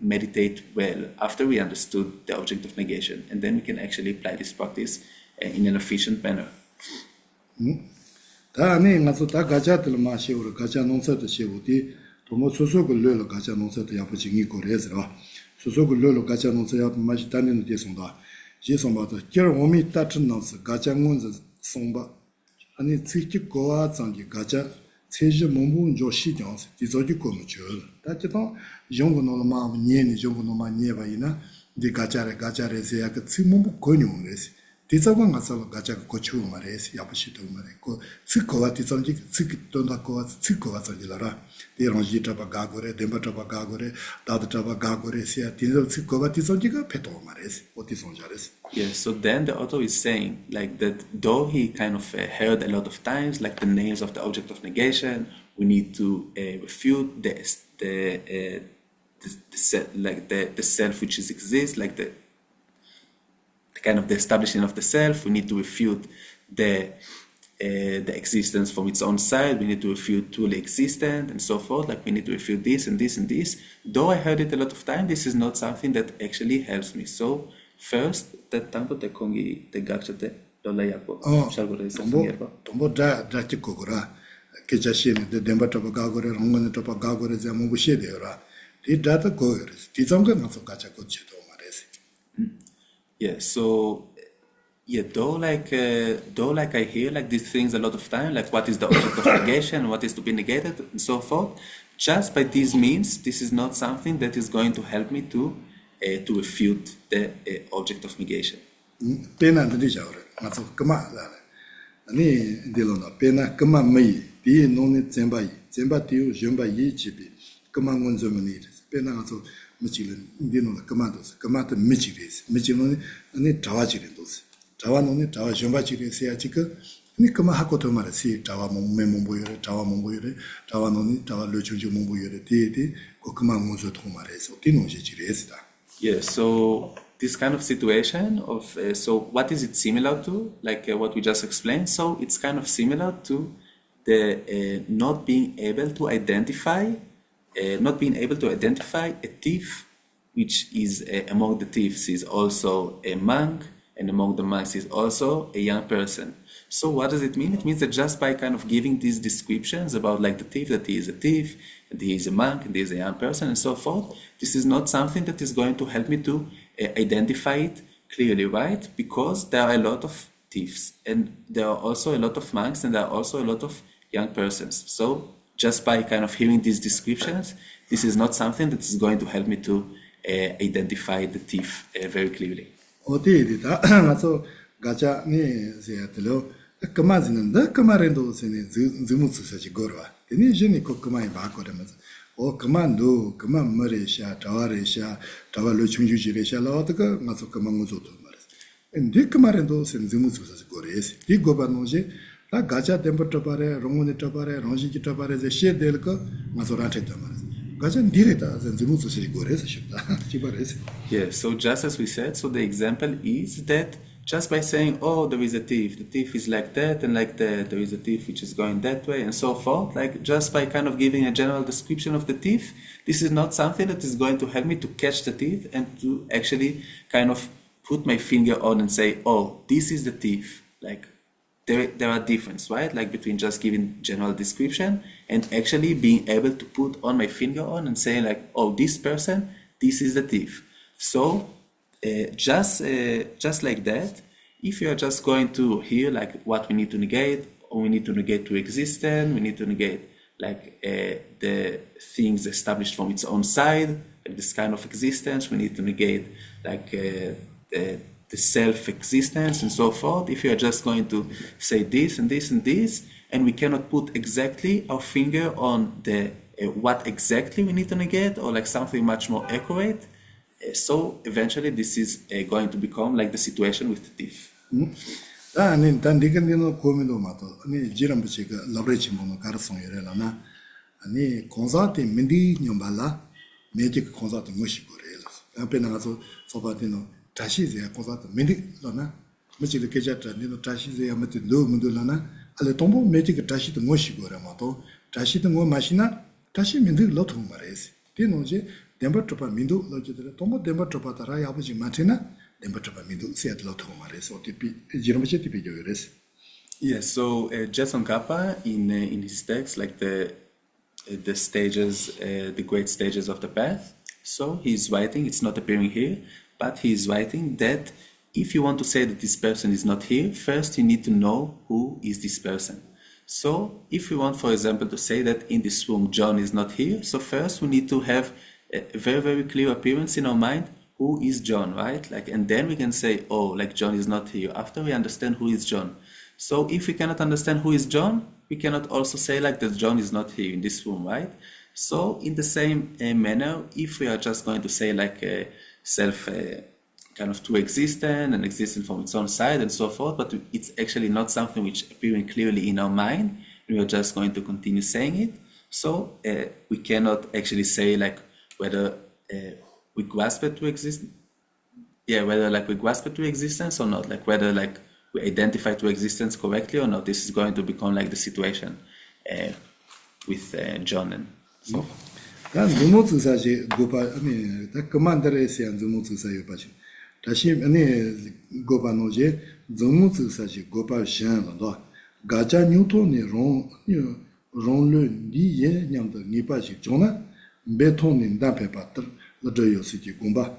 meditate well after we understood the object of negation, and then we can actually apply this practice in an efficient manner. 다네 가서 다 가자들 마시오르 가자 농사도 시우디 도모 소소글 르르 가자 농사도 야부징이 고레스라 소소글 르르 가자 농사 야부 마시 다니는 데송다 제송바도 결 오미 따트나스 가자 문즈 송바 아니 츠키 고아 장기 가자 체제 몸부 조시정스 디조지 고무죠 다지도 용고노마 니에니 용고노마 니에바이나 디 가자레세야 그 츠몸부 고뉴레스 디자관 가서 가자 고추 말레스 야부시도 말에 고 츠코와 디존지 츠키톤다코와 츠코와 저지라라 디론지타바 가고레 뎀바타바 가고레 다드타바 가고레시아 디조 츠코와 디존지가 페토 말레스 오티손자레스. Yes, so then the author is saying like that though he kind of heard a lot of times like the names of the object of negation, we need to refute the self which exists, like the kind of the establishing of the self. We need to refute the existence from its own side. We need to refute truly existent and so forth. Like we need to refute this and this and this. Though I heard it a lot of times, this is not something that actually helps me. So first, that tanto te kongi te gachate dola yako. Tombo da chikogora kechashini de demba topa gagore rongone topa gagore zamu bushedeora. Di data goyres. Di zonga naso gacha gochito maresi. Yeah, so yeah, though like I hear like these things a lot of time, like what is the object of negation, what is to be negated, and so forth. Just by these means, this is not something that is going to help me to refute the object of negation. Pena ndija ore, maso kama la. 아니 딜로나 페나 그마 메이 디 노니 젬바이 젬바티우 젬바이 지비 그마 원점니 페나 가서 미치는 인디노나 그마도스 그마도 미치리스 미치노니 아니 자와지린도스 자와노니 자와 젬바지리스 야지그 니 그마 하고도 말asi 자와 몸매 몸보여래 자와 몸보여래 자와노니 자와 르충지 몸보여래 디디 그마 원조 통말해서 디노지지리스다. Yeah, so this kind of situation of so what is it similar to? Like what we just explained. So it's kind of similar to the not being able to identify a thief, which is among the thieves is also a monk, and among the monks is also a young person. So what does it mean? It means that just by kind of giving these descriptions about like the thief, that he is a thief, and he is a monk, and he is a young person, and so forth, this is not something that is going to help me to identify it clearly, right? Because there are a lot of thieves, and there are also a lot of monks, and there are also a lot of young persons. So just by kind of hearing these descriptions, this is not something that is going to help me to identify the thief very clearly. 어디다 가서 가자니 세야들로 그마지는데 그마렌도 세네ズムツ사지 거라. 되니 제니 그마이 바거라면서 그만도 그만 머리샤 자와레샤 자와로 충주지레샤 라어가 가서 그만 거도 말았어. 근데 그마렌도 세네ズムツ사지 거레스. 이 고바노제 다 가자 템버터 바레 롱문에 터바레 롱시기 터바레 제 시에델 거 가서 라테다 말았어. 가자 디레다ズムツ사지 거레스 싶다. 지바레스. Yeah, so just as we said, so the example is that just by saying, oh, there is a thief, the thief is like that and like that, there is a thief which is going that way and so forth, like just by kind of giving a general description of the thief, this is not something that is going to help me to catch the thief and to actually kind of put my finger on and say, oh, this is the thief. Like there are differences, right? Like between just giving general description and actually being able to put on my finger on and say like, oh, this person, this is the thief. So just like that, if you are just going to hear like what we need to negate, or we need to negate to existence, we need to negate like the things established from its own side, like this kind of existence, we need to negate like the self-existence and so forth. If you are just going to say this and this and this, and we cannot put exactly our finger on the what exactly we need to negate, or like something much more accurate, so eventually this is going to become like the situation with the thief. 아니 단디근디노 고민도 마도 아니 지람부치가 러브레치모노 가르송이래라나 아니 콘사티 민디 뇽발라 매직 콘사티 무시고래라 앞에 나가서 소바티노 다시제 콘사티 민디라나 무치르 계자타 니노 다시제 아무튼 로문들라나 알레 tombo 매직 다시도 무시고래마도 다시도 뭐 마시나 다시 민디 로통 말해지 디노지 덴버트파 민두 로지들 tombo 덴버트파다라 야부지 마티나 Yeah, so Jason Kappa in his text, like the stages, the great stages of the path. So he's writing, it's not appearing here, but he's writing that if you want to say that this person is not here, first you need to know who is this person. So if we want, for example, to say that in this room John is not here, so first we need to have a very, very clear appearance in our mind. Who is John, right? Like, and then we can say, oh, like John is not here. After we understand who is John. So if we cannot understand who is John, we cannot also say like that John is not here in this room, right? So in the same manner, if we are just going to say like self kind of true existence and existence from its own side and so forth, but it's actually not something which appearing clearly in our mind, we are just going to continue saying it. So we cannot actually say like whether we grasp it to exist, whether like we grasp it to existence or not, like whether like we identify to existence correctly or not. This is going to become like the situation with John and so forth. Ladoyo City Gumba.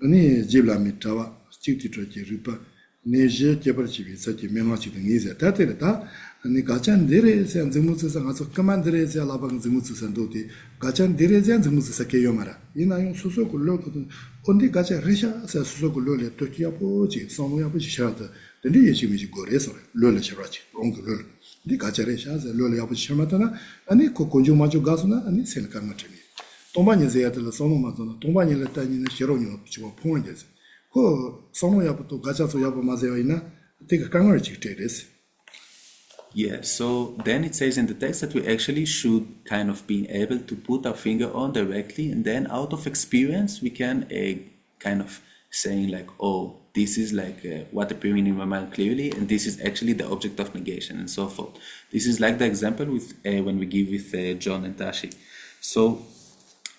Ani Jibla Mitawa, Stiti Ripa, Neje Jabarchi, such a Memachi Niza, Tatereta, and the Gachan Deres and Zimutus and also Commanders, Alaban Zimutus and Doti, Gachan Deres and Zimutus Sakayomara. In I Susoku look only Gacha Risha, says Susoku Lole, Tokiapochi, Samuabuchi Shata, then the issue go resort, Lula Shirachi, Uncle Lula. The Gacharesha, the Lula Yapuchimatana, and the Kokunjumajo Gazuna, and the Senkamatini. Tombani is at the Sonomatona, Tombani Latani, Shironio, pointers. Ko Sono Yaputo Gachaso Yapamazeina, take a camera this. Yeah, so then it says in the text that we actually should kind of be able to put our finger on directly, and then out of experience we can kind of saying like, oh, this is like what appearing in my mind clearly, and this is actually the object of negation, and so forth. This is like the example with when we give with John and Tashi. So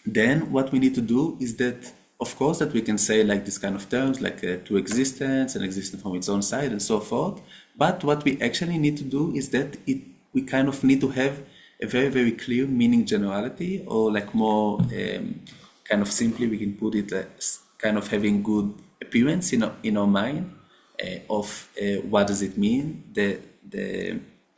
then what we need to do is that, of course, that we can say like this kind of terms like to existence and existence from its own side and so forth. But what we actually need to do is that we kind of need to have a very, very clear meaning generality, or like more kind of simply we can put it as kind of having good appearance in our mind of what does it mean, the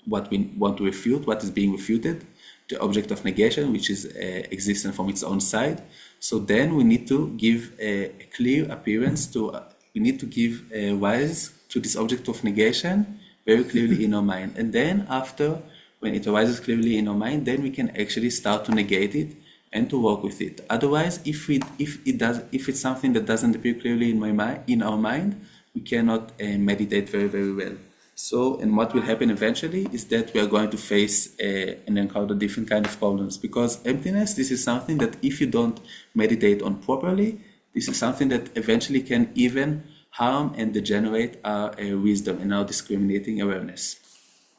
what we want to refute, what is being refuted, the object of negation, which is existence from its own side. So then we need to give a clear appearance to, we need to give rise to this object of negation very clearly in our mind. And then after, when it arises clearly in our mind, then we can actually start to negate it and to work with it. Otherwise, if it's something that doesn't appear clearly in our mind, we cannot meditate very, very well. So, and what will happen eventually is that we are going to face and encounter different kind of problems, because emptiness, this is something that if you don't meditate on properly, this is something that eventually can even harm and degenerate our wisdom and our discriminating awareness.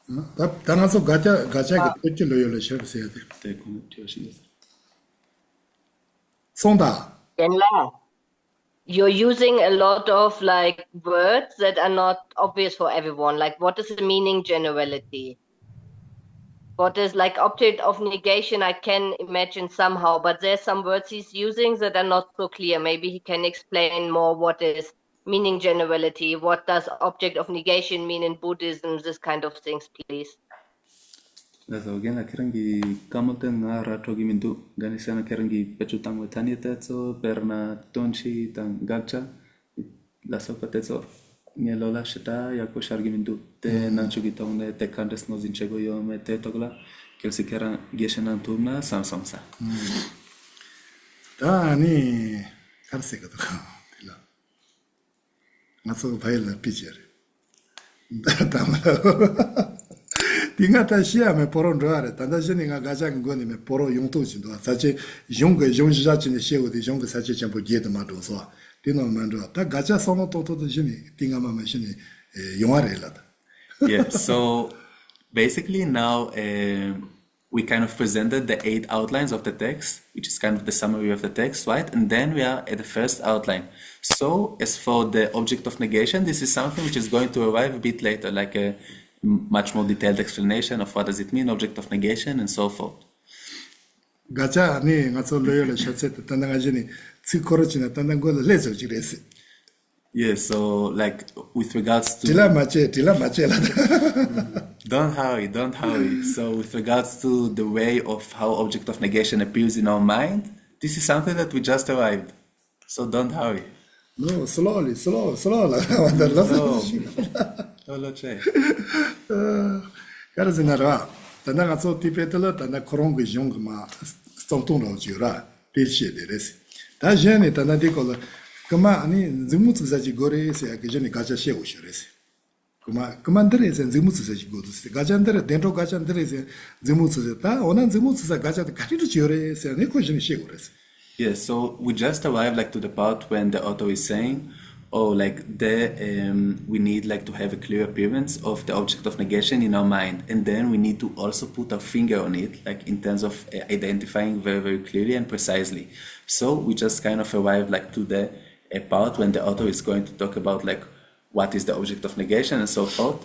Tanaso gacha loyola share Sonda. Genla, you're using a lot of like words that are not obvious for everyone. Like, what is the meaning generality? What is like object of negation? I can imagine somehow, but there's some words he's using that are not so clear. Maybe he can explain more what is meaning generality. What does object of negation mean in Buddhism? This kind of things, please. Lazo gena kerangi kamoten nga ratrogi mindu ganisana kerangi pechutang watanieta so perna tonchi tang gacha la sopatezo nielola shita yako shargi mindu te nanchugi tongne te kandes no zinchego yo me te togla kelsi kera geshenan tumna samsamsa. Da ni karse ka to tila. Ngaso paila picture. Da Tingata shia me poron roare, tanda sheninga gajang goni me poro yungto chindo, sache yungge yungja chine shego de yungge sache champo gede ma do so. Tino mando, ta gaja sono toto de shini, tinga mama shini yongare la. Yeah, so basically now we kind of presented the 8 outlines of the text, which is kind of the summary of the text, right? And then we are at the first outline. So as for the object of negation, this is something which is going to arrive a bit later, like a much more detailed explanation of what does it mean, object of negation, and so forth. Gacha ni ngaso loyo le shatset tanda ngajini tsikorochina tanda ngola lezo jiresi. Yeah, so like with regards to tila mache la. Don't hurry. So with regards to the way of how object of negation appears in our mind, this is something that we just arrived. So don't hurry. No, slowly. No, Karazinara, tanda ngaso tipetela tanda korongo jong ma stontong ro jura pilche de res. Ta jene tanda dikola kama ani zimutsu zaji gore se akjeni gacha she ushres. Kama ndere se zimutsu zaji gore se gacha ndere dentro gacha ndere se zimutsu ta onan zimutsu za gacha de kariru jure se ne ko jeni she ures. Yes, so we just arrived like to the part when the author is saying, oh, like we need like to have a clear appearance of the object of negation in our mind, and then we need to also put our finger on it, like in terms of identifying very, very clearly and precisely. So we just kind of arrived like to the part when the author is going to talk about like what is the object of negation and so forth.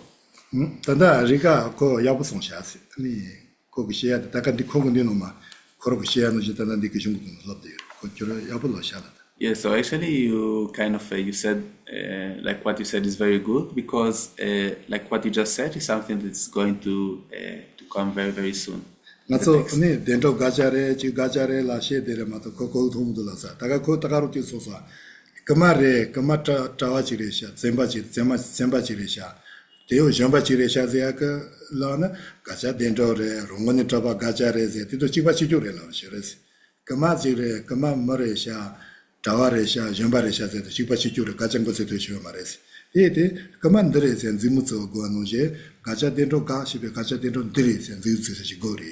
Tanda riga ko yabu songshasi ni ko gishia da kan di ko ngi no ma ko gishia no jitana di kishungu no lobde ko jura yabu lo shala. Yeah, so actually you kind of, you said, like what you said is very good, because like what you just said is something that's going to come very, very soon. So, dentro gajare, chi gajare la she dere mato ko thumudu la sa. Taga ko tagaru ti so sa. Kamare, kamata tawachiresha, zembachiresha. Teo jambachiresha zeaka lana, gacha dentro re, rongoni traba gacha re ze, tito chiba chijure la shires. Kamazire, kamaresha, tawaresha, jambaresha ze, chiba chijure, gacha ngose to shiva mares. Ete, kamandre zen zimutso guanuje, gacha dentro ga shibe, gacha dentro dire zen zimutso shigori.